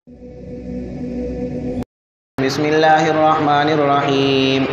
بسم الله الرحمن الرحيم.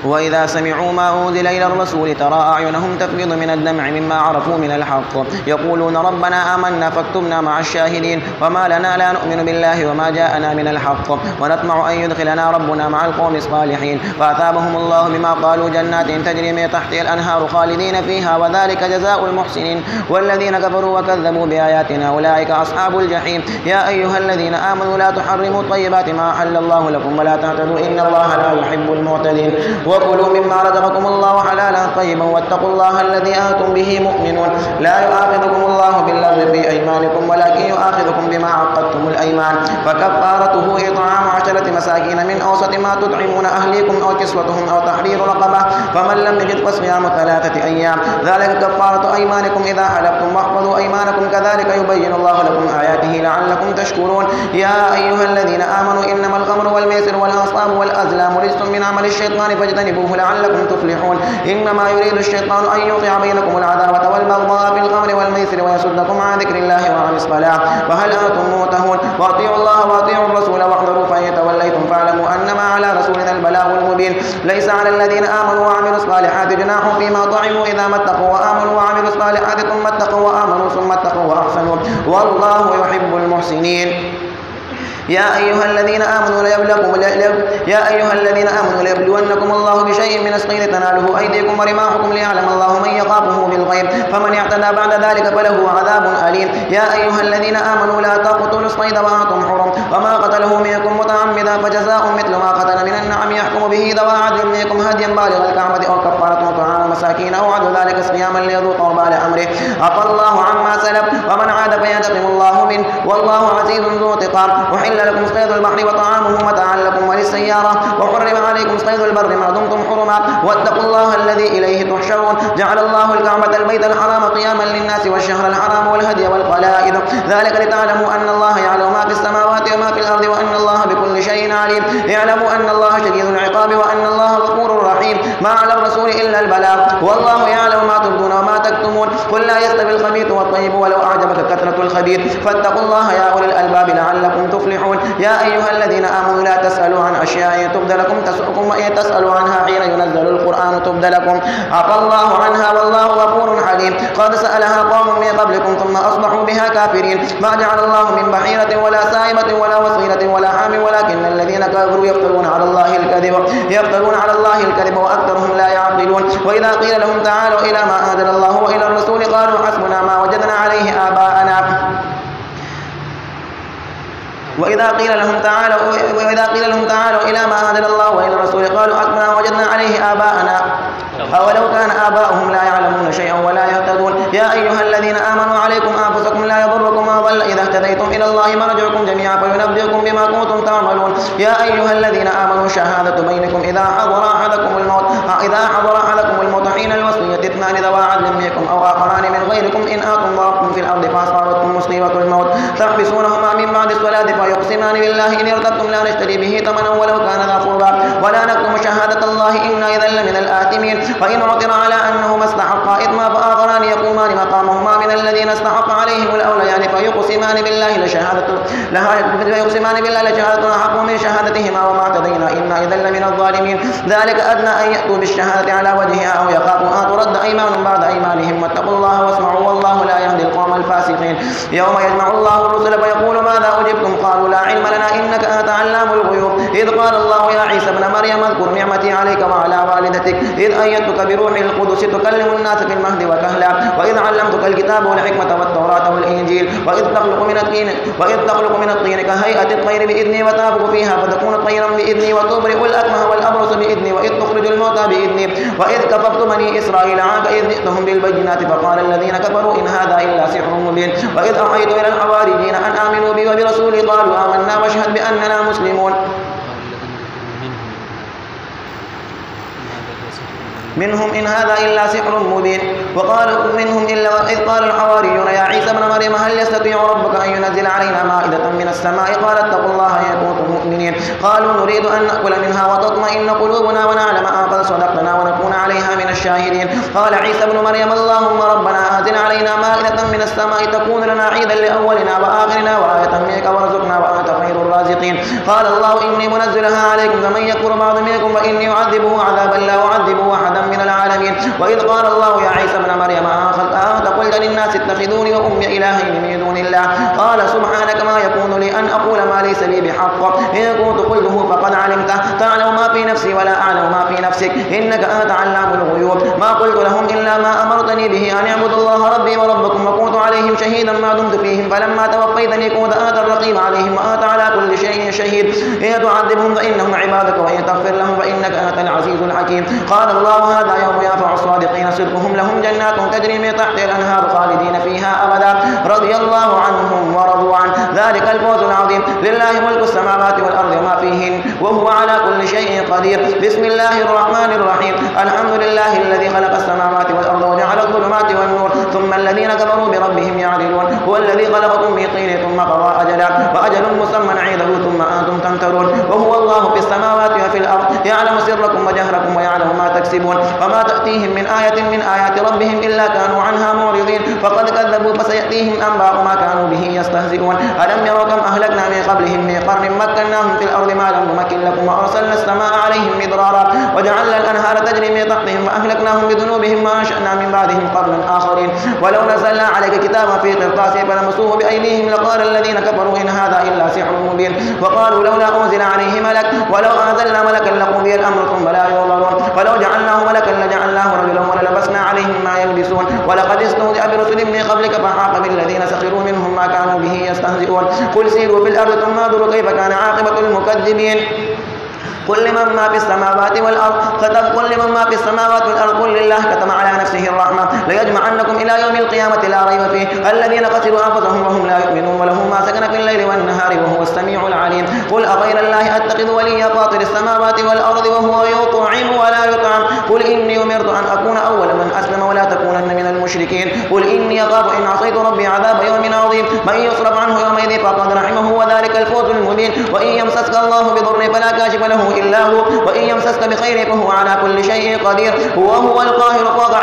وإذا سمعوا ما أنزل إلى الرسول ترى أعينهم تفيض من الدمع مما عرفوا من الحق يقولون ربنا آمنا فاكتبنا مع الشاهدين وما لنا لا نؤمن بالله وما جاءنا من الحق ونطمع أن يدخلنا ربنا مع القوم الصالحين فأثابهم الله بما قالوا جنات تجري من تحتها الأنهار خالدين فيها وذلك جزاء المحسنين والذين كفروا وكذبوا بآياتنا أولئك أصحاب الجحيم. يا أيها الذين آمنوا لا تحرموا طيبات ما أحل الله لكم ولا تعتدوا إن الله لا يحب المعتدين وكلوا مما رزقكم الله حلالا طيبا واتقوا الله الذي أنتم به مؤمنون. لا يؤاخذكم الله باللغو في أيمانكم ولكن يؤاخذكم بما عقدتم الأيمان فكفارته إطعام 10 مساكين من أوسط ما تطعمون أهليكم أو كسوتهم أو تحرير رقبة فمن لم يجد فصيام 3 أيام ذلك كفارة أيمانكم إذا حلفتم واحفظوا أيمانكم كذلك يبين الله لكم آياته لعلكم تشكرون. يا أيها الذين آمنوا إنما الخمر والميسر والأنصاب والأزلام رجس من عمل الشيطان فاجتنبوه لعلكم تفلحون. إنما يريد الشيطان أن يوقع بينكم العداوة والبغضاء في الخمر والميسر ويصدكم عن ذكر الله وعن الصلاة فهل أنتم منتهون. وأطيعوا الله وأطيعوا الرسول واحذروا فإن توليتم فاعلموا أنما على رسولنا البلاغ المبين. ليس على الذين آمنوا وعملوا الصالحات جناح فيما طعموا إذا ما اتقوا وآمنوا وعملوا الصالحات ثم اتقوا وآمنوا ثم اتقوا وأحسنوا والله يحب المحسنين. يا أيها الذين آمنوا ليبلونكم الله بشيء من الصيد تناله أيديكم ورماحكم ليعلم الله من يخافه بالغيب فمن اعتدى بعد ذلك فله عذاب أليم. يا أيها الذين آمنوا لا تقتلوا الصيد وأنتم حرم وما قتله منكم متعمدا فجزاء مثل ما قتل من النعم يحكم به ذوى عدل منكم هديا بالغ الكعبة أو كفارة طعام مساكين أو عدل ذلك صياما ليذوق وبال أمره عفى الله عما سلف ومن عاد فينتقم الله منه والله عزيز ذو انتقام. وحل لكم صيد البحر وطعامه متاعا لكم وللسيارة وحرم عليكم صيد البر ما دمتم حرما واتقوا الله الذي إليه تحشرون. جعل الله الكعبة البيت الحرام قياما للناس والشهر الحرام والهدي والقلائد ذلك لتعلموا أن الله يعلم ما في السماوات وما في الأرض وأن الله بكل شيء عليم. اعلموا أن الله شديد العقاب وأن الله غفور رحيم. ما على الرسول إلا البلاغ والله يعلم ما تبدون وما تكتمون. قل لا يستوي الخبيث والطيب ولو أعجبك كثرة الخبيث فاتقوا الله يا أولي الألباب لعلكم تفلحون. يا أيها الذين آمنوا لا تسألوا عن أشياء تبد لكم تسؤكم وإن تسألوا عنها حين ينزل القرآن تبد لكم عفى الله عنها والله غفور حليم. قد سألها قوم من قبلكم ثم أصبحوا بها كافرين. ما جعل الله من بحيرة ولا سائمة ولا وصيلة ولا حام ولكن الذين كفروا يفترون على الله الكذب وأكثرهم لا يعقلون. وإذا قيل لهم تعالوا إلى ما أنزل الله وإلى الرسول قالوا حسبنا ما وجدنا عليه آباءنا. وإذا قيل لهم تعالوا إلى ما أنزل الله وإلى الرسول قالوا حسبنا وجدنا عليه آباءنا أولو كان آباؤهم لا يعلمون شيئا ولا يهتدون. يا أيها الذين آمنوا عليكم أنفسكم لا يضركم من ضل إذا اهتديتم إلى الله مرجعكم جميعا فينبئكم بما كنتم تعملون. يا أيها الذين آمنوا شهادة بينكم إذا حضر أحدكم الموت حين الوصية 2 ذوى عدل منكم أو آخران من غيركم إن أنتم ضربتم في الأرض فأصابتكم مصيبة الموت تحبسونهما من بعد الصلاة فيقسمان بالله إن ارتبتم لا نشتري به ثمنا ولو كان ذا قربى ولا نكتم شهادة الله إنا إذا لمن الآثمين. فإن عثر على أنهما استحقا إثما فآخران يقومان مقامهما من الذين استحق عليهم الأوليان فيقسمان بالله لشهادتنا حق من شهادتهما وما اعتدينا إنا إذا لمن الظالمين. ذلك أدنى أن يأتوا بالشهادة على وجهها أو يخافوا أن ترد أيمان بعد أيمانهم واتقوا الله واسمعوا والله لا يهدي القوم الفاسقين. يوم يجمع الله الرسل فيقول ماذا أجبتم قالوا لا علم لنا إنك أنت علام الغيوب. إذ قال الله يا عيسى ابن مريم اذكر نعمتي عليك وعلى والدتك إذ أيدتك بروح القدس تكلم الناس في المهد وكهلا وإذ علمتك الكتاب والحكمة والتوراة والإنجيل وإذ تخلق من الطين كهيئة الطير بإذني وتنفخ فيها فتكون طيرا بإذني وتبرئ الأكمه والأبرص بإذني وإذ تخرج الموتى بإذني وإذ كففت بني إسرائيل عنك إذ جئتهم بالبينات فقال الذين كفروا إن هذا إلا سحر مبين. وإذ أوحيت إلى الحواريين أن آمنوا بي وبرسولي قالوا آمنا واشهد بأننا مسلمون. منهم إن هذا إلا سحر مبين. وقالوا منهم إلا إذ قال الحواريون يا عيسى ابن مريم هل يستطيع ربك أن ينزل علينا مائدة من السماء قال اتقوا الله إن كنتم مؤمنين. قالوا نريد أن نأكل منها وتطمئن قلوبنا ونعلم أن قد صدقتنا ونكون عليها من الشاهدين. قال عيسى ابن مريم اللهم ربنا أنزل علينا مائدة من السماء تكون لنا عيدا لأولنا وآخرنا وآية منك قال الله إني منزلها عليكم فمن يكفر بعد منكم فإني أعذبه عذابا لا أعذبه أحدا من العالمين. وإذ قال الله يا عيسى ابن مريم أأنت قلت للناس اتخذوني وأمي إلهين من دون الله قال سبحانك ما يكون لي أن أقول ما ليس لي بحق إن كنت قلته فقد علمته تعلم ما في نفسي ولا أعلم ما في نفسك إنك أنت علام الغيوب. ما قلت لهم إلا ما أمرتني به أن اعبدوا الله ربي وربكم وكنت عليهم شهيدا ما دمت فيهم فلما توفيتني كنت أنت الرقيب عليهم وأنت على كل شيء شهيد. إن تعذبهم فإنهم عبادك وإن تغفر لهم فإنك أنت العزيز الحكيم. قال الله هذا يوم ينفع الصادقين صدقهم لهم جنات تجري من تحتها الأنهار خالدين فيها أبدا رضي الله عنهم ورضوا عنه ذلك الفوز العظيم. لله ملك السماوات والأرض وما فيهن وهو على كل شيء قدير. بسم الله الرحمن الرحيم. الحمد لله الذي خلق السماوات والأرض وجعل الظلمات والنور ثم الذين كفروا بربهم يعدلون. هو الذي خلقكم من طين ثم قضى أجلا وأجل مسمى عنده ثم أنتم تمترون. وهو الله في السماوات وفي الأرض يعلم سركم وجهركم ويعلم ما تكسبون وما تأتيهم من آية من آيات ربهم إلا كانوا عنها معرضين فقد كذبوا فسيأتيهم أنباء ما كانوا به يستهزئون. ألم يروا كم أهلكنا من قبلهم من قرن مكناهم في الأرض ما لم نمكن لكم وأرسلنا السماء عليهم مدرارا وجعلنا الأنهار تجري من تحتهم وأهلكناهم بذنوبهم وأنشأنا من بعدهم قرنا آخرين. ولو نزلنا عليك كتابا في قرطاس فلمسوه بأيديهم لقال الذين كفروا إن هذا إلا سحر مبين وقالوا لولا أنزل عليه ملك ولو أنزلنا ملكا لقضي الأمر ثم لا ينظرون ولو جعلناه ملكا لجعلناه رجلا وللبسنا عليهم ما يلبسون. ولقد استهزئ برسل من قبلك فحاق بالذين سخروا منهم ما كانوا به يستهزئون. قل سيروا في الأرض ثم انظروا كيف كان عاقبة المكذبين. قل لمن ما في السماوات والأرض قل لله كتب على نفسه الرحمة ليجمعنكم إلى يوم القيامة لا ريب فيه الذين خسروا أنفسهم وهم لا يؤمنون وله ما سكن في الليل والنهار وهو السميع العليم. قل أغير الله أتخذ وليا فاطر السماوات والأرض وهو يطعم ولا يطعم قل إني أمرت أن أكون أول من أسلم ولا تكونن من المشركين. قل إني أخاف إن عصيت ربي عذاب يوم عظيم من يصرف عنه يومئذ فقد رحمه وذلك الفوز المبين. وإن يمسسك الله بضر فلا كاشف له إلا هو وإن يمسسك بخير فهو على كل شيء قدير. وهو القاهر فوق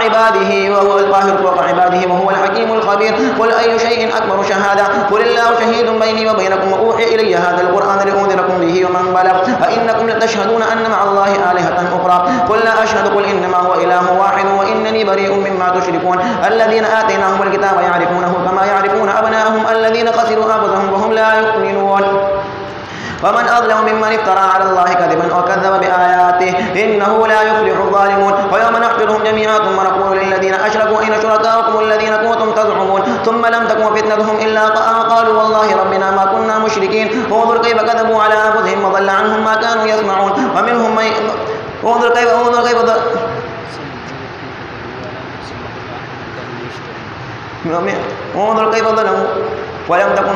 عباده وهو الحكيم الخبير. قل أي شيء أكبر شهادة قل الله شهيد بيني وبينكم وأوحي إلي هذا القرآن لأنذركم به ومن بلغ أئنكم لتشهدون أن مع الله آلهة أخرى قل لا أشهد قل إنما هو إله واحد وإنني بريء مما تشركون. الذين آتيناهم الكتاب يعرفونه كما يعرفون أبناءهم الذين خسروا أنفسهم وهم لا يؤمنون. ومن أظلم ممن افترى على الله كذبا وكذب بآياته إنه لا يفلح الظالمون. ويوم نحشرهم جميعا ثم نقول للذين أشركوا أين شركاؤكم الذين كنتم تزعمون ثم لم تكن فتنتهم إلا قالوا والله ربنا ما كنا مشركين. انظر كيف كذبوا على أنفسهم وضل عنهم ما كانوا يسمعون. ومنهم من انظر كيف ظلموا ولم تكن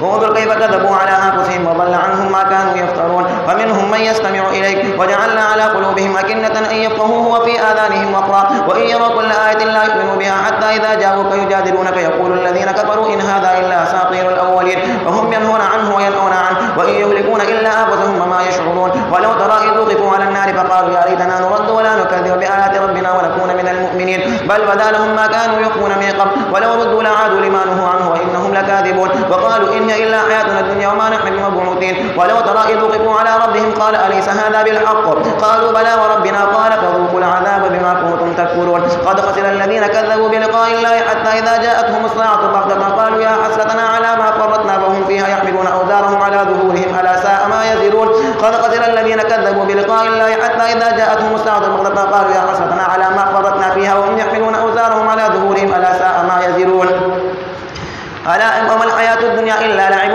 انظر كيف كذبوا على أنفسهم وضل عنهم ما كانوا يفترون. ومنهم من يستمع إليك وجعلنا على قلوبهم أكنة أن يفقهوه وفي آذانهم وقرا وإن يروا كل آية لا يؤمنوا بها حتى إذا جاءوك يجادلونك يقول الذين كفروا إن هذا إلا أساطير الأولين وهم ينهون عنه وينأون عنه وإن يهلكون إلا أنفسهم وما يشعرون. ولو ترى إذ وقفوا على النار فقالوا يا ليتنا نرد ولا نكذب بآيات ربنا ونكون من المؤمنين بل بدا لهم ما كانوا يخفون من قبل ولو ردوا لعادوا لما نهوا عنه وإنهم لكاذبون. وقالوا إن هي إلا حياتنا الدنيا وما نحن بمبعوثين. ولو ترى إذ وقفوا على ربهم قال أليس هذا بالحق قالوا بلى وربنا قال فذوقوا العذاب بما كنتم تكفرون. قد خسر الذين كذبوا بلقاء الله حتى إذا جاءتهم الساعة بغتة قالوا يا حسرتنا على ما فرطنا فهم فيها يحملون أوزارهم على ظهورهم ألا ساء ما يزرون. قد خسر الذين كذبوا بلقاء الله حتى إذا جاءتهم الساعة بغتة قالوا يا حسرتنا على ما فرطنا فيها وهم يحملون أوزارهم على ظهورهم ألا ساء ما يزرون. ألا وما الحياة الدنيا إلا لعب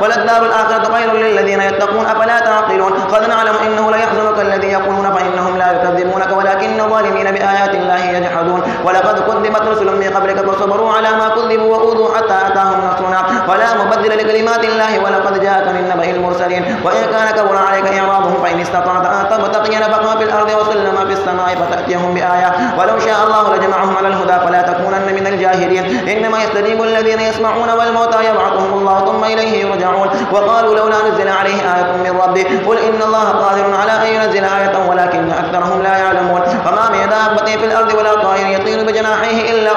وللدار الآخرة خير للذين يتقون أفلا تعقلون. قد نعلم إنه ليحزنك الذي يقولون فإنهم لا يكذبونك ولكن الظالمين بآيات الله يجحدون. ولقد كذبت رسل من قبلك فصبروا على ما كذبوا وأوذوا حتى أتاهم نصرنا ولا مبدل لكلمات الله ولقد جاءك من نبأ المرسلين. وإن كان كبر عليك إعراضهم فإن استطعت أن تبتغي نفقا في الأرض وسلما في السماء فتأتيهم بآية ولو شاء الله لجمعهم على الهدى فلا تكونن من الجاهلين. إنما يستجيب الذين يسمعون والموتى يبعثهم الله ثم إليه يرجعون. وقالوا لولا نزل عليه آية من ربه قل إن الله قادر على أن ينزل آية ولكن أكثرهم لا يعلمون. وما من دابة في الأرض ولا طائر يطير بجناحيه إلا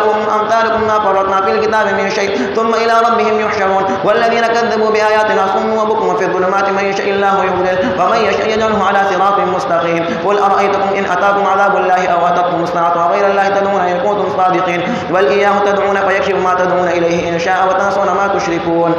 ذلكم ما فرطنا في الكتاب من شيء ثم إلى ربهم يحشرون والذين كذبوا بآياتنا صم وبكم في الظلمات من يشاء الله يضلل ومن يشاء يجعله على صراط مستقيم قل أرأيتكم إن أتاكم عذاب الله أو أتتكم الساعة وغير الله تدعون إن كنتم صادقين بل إياه تدعون فيكشف ما تدعون إليه إن شاء وتنسون ما تشركون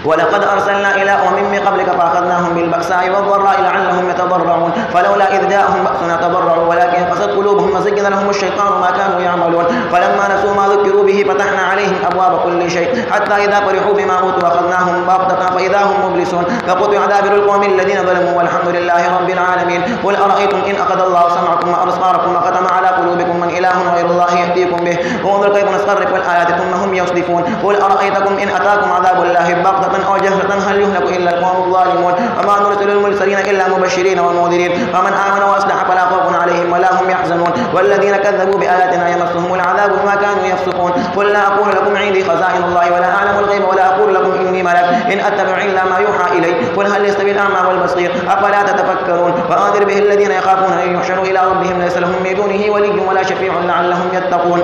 ولقد أرسلنا إلى أمم من قبلك فأخذناهم بالبأساء والضراء لعلهم يتضرعون فلولا إذ جاءهم بأسنا تضرعوا ولكن قست قلوبهم وزين لهم الشيطان ما كانوا يعملون فلما نسوا ما ذكروا به فتحنا عليهم أبواب كل شيء حتى إذا فرحوا بما أوتوا أخذناهم بغتة فإذا هم مبلسون فقطع دابر القوم الذين ظلموا والحمد لله رب العالمين قل أرأيتم إن أخذ الله سمعكم وأبصاركم وختم على قلوبكم من إله غير الله يأتيكم به وانظر كيف نصرف الآيات ثم هم يصدفون قل أرأيتكم إن أتاكم عذاب الله بغتة أو جهرة هل يهلك إلا القوم الظالمون وما نرسل المرسلين إلا مبشرين ومنذرين فمن آمن وأصلح فلا خوف عليهم ولا هم يحزنون والذين كذبوا بآياتنا يمسهم العذاب بما كانوا يفسقون قل لا أقول لكم عندي خزائن الله ولا أعلم الغيب ولا أقول لكم إني ملك إن أتبع إلا ما يوحى إلي قل هل يستوي الأعمى والبصير أفلا تتفكرون فأنذر به الذين يخافون أن يحشروا إلى ربهم ليس لهم من دونه ولي ولا شفيع لعلهم يتقون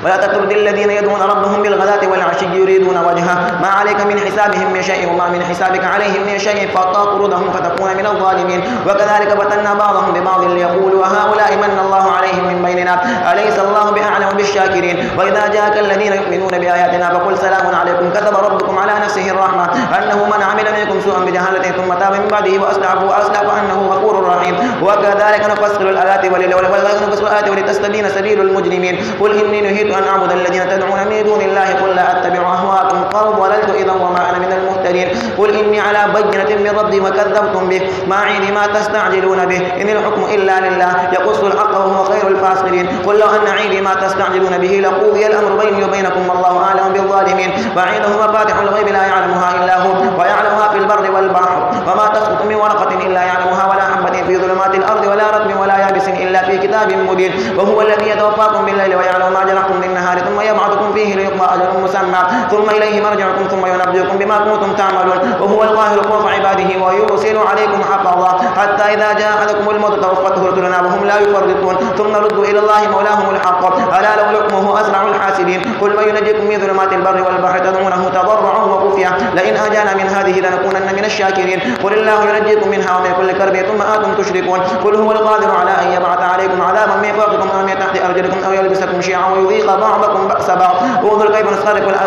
ولا تطرد الذين يدعون ربهم بالغداة والعشي يريدون وجهه ما عليك من حسابهم من شيء وما من حسابك عليهم من شيء فتطردهم فتكون من الظالمين وكذلك فتنا بعضهم ببعض ليقولوا هؤلاء من الله عليهم من بيننا أليس الله بأعلم بالشاكرين وإذا جاءك الذين يؤمنون بآياتنا فقل سلام عليكم كتب ربكم على نفسه الرحمة أنه من عمل منكم سوءا بجهالة ثم تاب من بعده وأصلح فأنه غفور رحيم وكذلك نفصل الآيات ولتستبين سبيل المجرمين قل إني نهيت أن أعبد الذين تدعون من دون الله قل لا أتبع أهواءكم قد ضللت إذا وما أنا من المهتدين قل إني على بينة من ربي وكذبتم به ما عندي ما تستعجلون به إن الحكم إلا لله يقص الحق وهو خير الفاصلين قل لو أن عندي ما تستعجلون به لقضي الأمر بيني وبينكم والله أعلم بالظالمين وعنده مفاتح الغيب لا يعلمها إلا هو ويعلمها في البر والبحر وما تسقط من ورقة إلا يعلمها ولا حبة في ظلمات الأرض ولا رطب ولا يابس إلا في كتاب مبين وهو الذي يتوفاكم بالليل ويعلم ما جرحتم بالنهار ثم يبعثكم فيه ليقضى أجل مسمى ثم إليه مرجعكم ثم ينبئكم بما كنتم تعملون وهو القاهر فوق عباده ويرسل عليكم حفظا حتى إذا جاء أحدكم الموت توفته رسلنا وهم لا يفرطون ثم ردوا إلى الله مولاهم الحق ألا له الحكم وهو أسرع الحاسبين قل من ينجيكم من ظلمات البر والبحر تدعونه تضرعا وخفيا لئن أنجانا من هذه لنكونن من الشاكرين قل الله ينجيكم منها ومن كل كرب ثم أنتم تشركون قل هو القادر على أن يبعث عليكم عذابا من فوقكم أو من تحت أرجلكم أو يلبسكم شيعا ويذيق بعضكم بأس بعض انظر كيف نصرف الآيات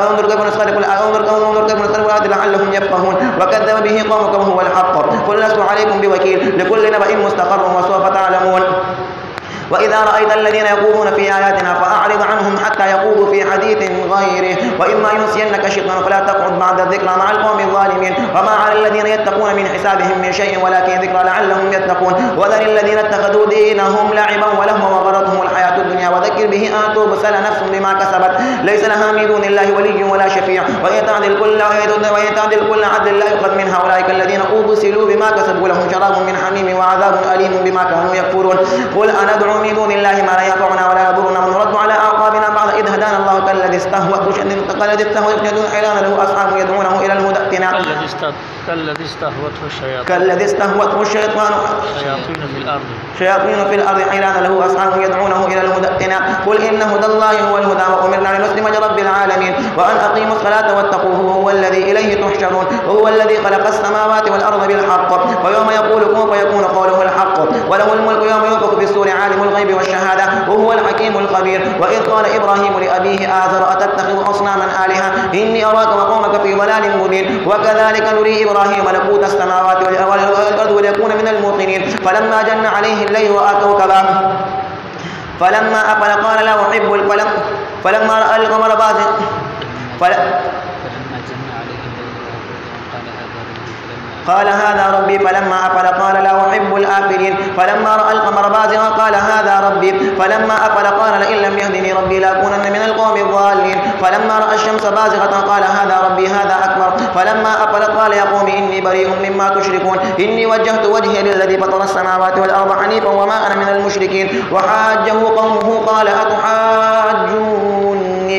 لعلهم يفقهون وكذب به قومك وهو الحق قل لست عليكم بوكيل لكل نبأ مستقر وسوف تعلمون وإذا رأيت الذين يقولون في آياتنا فأعرض عنهم حتى يقولوا في حديث غيره وإما ينسينك شيطان فلا تقعد بعد الذكرى مع القوم الظالمين وما على الذين يتقون من حسابهم من شيء ولكن ذكرى لعلهم يتقون وذر الذين اتخذوا دينهم لعبا ولهوا وغرتهم الحياة الدنيا وذكر به أن تبصر نفس بما كسبت ليس لها من دون الله ولي ولا شفيع وإن تعدل كل عدل لا يؤخذ منها أولئك الذين أبصروا بما كسبوا لهم شراب من حميم وعذاب أليم بما كانوا يكفرون قل أندعو من دون الله ما لا ينفعنا ولا يضرنا ونرد على أعقابنا بعد إذ هدانا الله كالذي استهوته حيران له أصحاب يدعونه إلى الهدى ائتنا كالذي استهوته الشيطان شياطين في الأرض حيران له أصحاب يدعونه إلى الهدى ائتنا قل إن هدى الله هو الهدى وأمرنا لنسلم لرب العالمين وأن أقيموا الصلاة واتقوه وهو الذي إليه تحشرون وهو الذي خلق السماوات والأرض بالحق ويوم يقول كن فيكون قوله الحق وله الملك يوم ينفخ في الصور عالم الغيب والشهادة وهو الحكيم الخبير وإذ قال إبراهيم لأبيه آزر أتتخذ أصناما آلهة إني أراك وقومك في ضلال مبين وكذلك نري إبراهيم ملكوت السماوات والأرض وليكون من الموقنين فلما جن عليه الليل رأى كوكبا فلما أفل قال لا أحب فلما رأى القمر بازغا قال هذا ربي فلما أفل قال لا أحب الآفلين فلما رأى القمر بازغا قال هذا ربي فلما أفل قال لئن لم يهدني ربي لأكونن من القوم الضالين فلما رأى الشمس بازغة قال هذا ربي هذا أكبر فلما أفل قال يا قوم إني بريء مما تشركون إني وجهت وجهي للذي فطر السماوات والأرض حنيفا وما أنا من المشركين وحاجه قومه قال أتحاجوني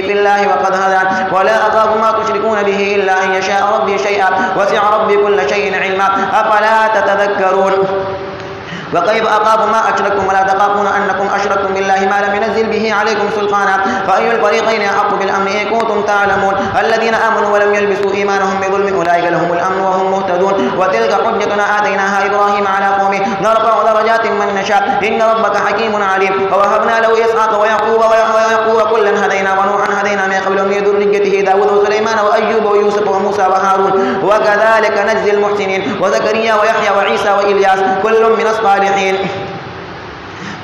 في الله وقد هدان ولا أخاف ما تشركون به إلا أن يشاء ربي شيئا وسع ربي كل شيء علما أفلا تتذكرون وكيف أخاف ما أشركتم ولا تخافون أنكم أشركتم بالله ما لم ينزل به عليكم سلطانا فأي الفريقين أحق بالأمن إن كنتم تعلمون الذين آمنوا ولم يلبسوا إيمانهم بظلم أولئك لهم الأمن وهم مهتدون وتلك حجتنا آتيناها إبراهيم على قومه نرفع درجات من نشاء إن ربك حكيم عليم ووهبنا له إسحاق ويعقوب كلا هدينا ونوحا هدينا من قبل من ذريته داود وسليمان وأيوب ويوسف وموسى وهارون وكذلك نجزي المحسنين وزكريا ويحيى وعيسى وإلياس كل من الصالحين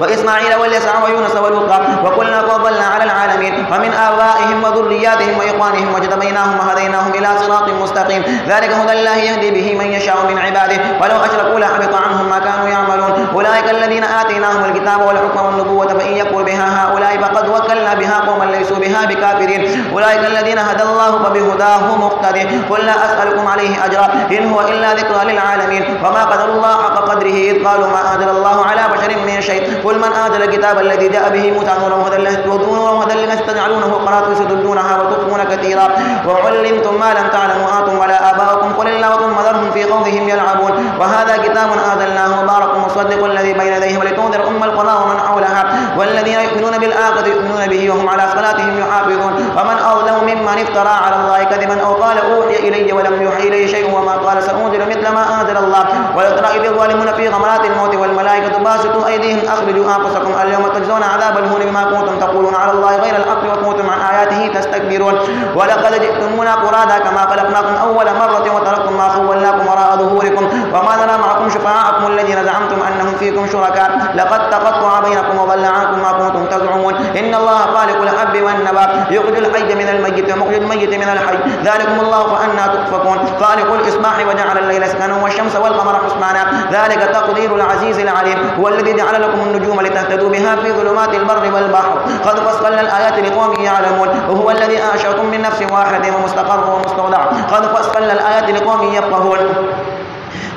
وإسماعيل واليسع ويونس ولوطا وكلنا فضلنا على العالمين ومن آبائهم وذرياتهم وإخوانهم واجتبيناهم وهديناهم إلى صراط مستقيم ذلك هدى الله يهدي به من يشاء من عباده ولو أشركوا لحبط عنهم ما كانوا يعملون أولئك الذين آتيناهم الكتاب والحكم والنبوة فإن يكفر بها هؤلاء فقد وكلنا بها قوما ليسوا بها بكافرين أولئك الذين هدى الله فبهداه مقتدي قل لا أسألكم عليه أجرا إن هو إلا ذكرى للعالمين وما قدر الله حق قدره إذ قالوا ما أنزل الله على بشر من شيء قل من أنزل الكتاب الذي جاء به موسى نورا وهدى للناس تجعلونه قناطيس تبدونها وتخفون كثيرا وعلمتم ما لم تعلموا أنتم ولا آباؤكم قل الله ثم ذرهم في خوضهم يلعبون وهذا كتاب أنزلناه مبارك مصدق الذي بين يديه ولتنذر أم القرى ومن حولها والذين يؤمنون بالآخرة يؤمنون به وهم على صلاتهم يحافظون ومن أظلم ممن افترى على الله كذبا أو قال أوحي إلي ولم يوحي إلي شيء وما قال سأنزل مثل ما أنزل الله ولترى إذ الظالمون في غمرات الموت والملائكة باسطوا أيديهم أخرجوا أنفسكم اليوم تجزون عذاب الهون بما كنتم تقولون على الله غير الحق وكنتم عن آياته تستكبرون ولقد جئتمونا فرادا كما خلقناكم أول مرة وتركتم ما خولناكم وراء ظهوركم وما نرى معكم شفعاءكم الذين زعمتم أنهم فيكم شركاء لقد تقطع بينكم وضل عنكم ما كنتم تزعمون إن الله خالق الحب والنبات يخرج الحي من الميت ومخرج الميت من الحي ذلكم الله فأنى تؤفكون خالق الإصباح وجعل الليل سكنا والشمس والقمر حسبانا ذلك تقدير العزيز العليم هو الذي جعل لكم النجوم لتهتدوا بها في ظلمات البر والبحر قد فصلنا الآيات لقوم يعلمون وهو الذي أنشأكم من نفس واحدة ومستقر ومستودع قد فصلنا الآيات لقوم يفقهون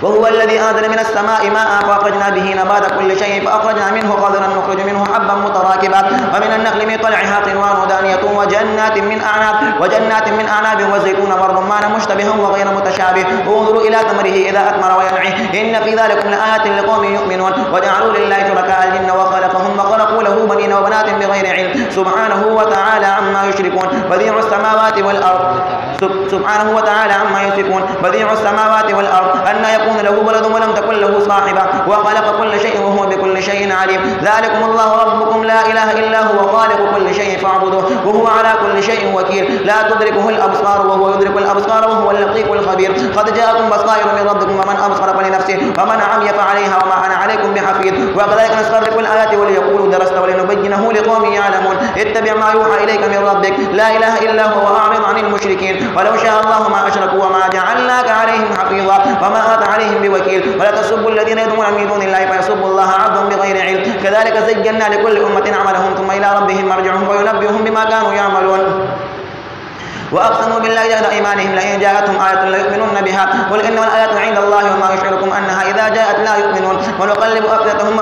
وهو الذي أنزل من السماء ماء فأخرجنا به نبات كل شيء فأخرجنا منه خضرا نخرج منه حبا متراكبا ومن النخل من طلعها قنوان دانية وجنات من أعناب والزيتون والرمان مشتبها وغير متشابه انظروا إلى ثمره إذا أثمر وينعه إن في ذلكم لآيات لقوم يؤمنون وجعلوا لله شركاء الجن وخلقهم وخلقوا له بنين وبنات بغير علم سبحانه وتعالى عما يشركون بديع السماوات والأرض سبحانه وتعالى عما يشركون بديع السماوات والأرض أن يكون له ولد ولم تكن له صاحبة وخلق كل شيء وهو بكل شيء عليم ذلكم الله ربكم لا إله إلا هو خالق كل شيء فاعبدوه وهو على كل شيء وكيل لا تدركه الأبصار وهو يدرك الأبصار وهو اللطيف الخبير قد جاءكم بصائر من ربكم ومن أبصر فلنفسه ومن عمي فعليها وما أنا عليكم بحفيظ وكذلك نصرف الآيات وليقولوا درست ولنبينه لقوم يعلمون اتبع ما يوحى إليك من ربك لا إله إلا هو وأعرض عن المشركين ولو شاء الله ما أشركوا وما جعلناك عليهم حفيظا وما أنت عليهم بوكيل ولا تسبوا الذين يدعون من دون الله فيسبوا الله عدوا بغير علم كذلك زينا لكل أمة عملهم ثم إلى ربهم مرجعهم وينبئهم بما كانوا يعملون وأقسموا بالله جهد أيمانهم لئن جاءتهم آية ليؤمنن بها قل إنما الآيات عند الله وما يشعركم أنها إذا جاءت لا يؤمنون ونقلب أفئدتهم